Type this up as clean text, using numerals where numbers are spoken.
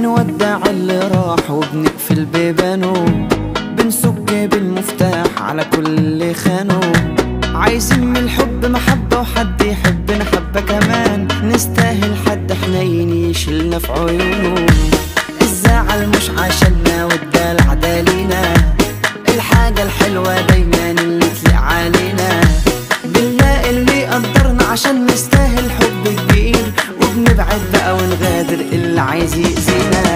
بنودع اللي راح وبنقفل بيبانه، بنسك بالمفتاح على كل اللي خانه. عايزين من الحب محبة وحد يحبنا حبة كمان، نستاهل حد حنين يشيلنا في عيونه. الزعل مش عشاننا والدلع دالينا، الحاجة الحلوة دايما اللي تليق علينا. بنلاقي اللي يقدرنا عشان نستاهل حب كبير، وبنبعد بقى ونغادر اللي عايز يأذينا.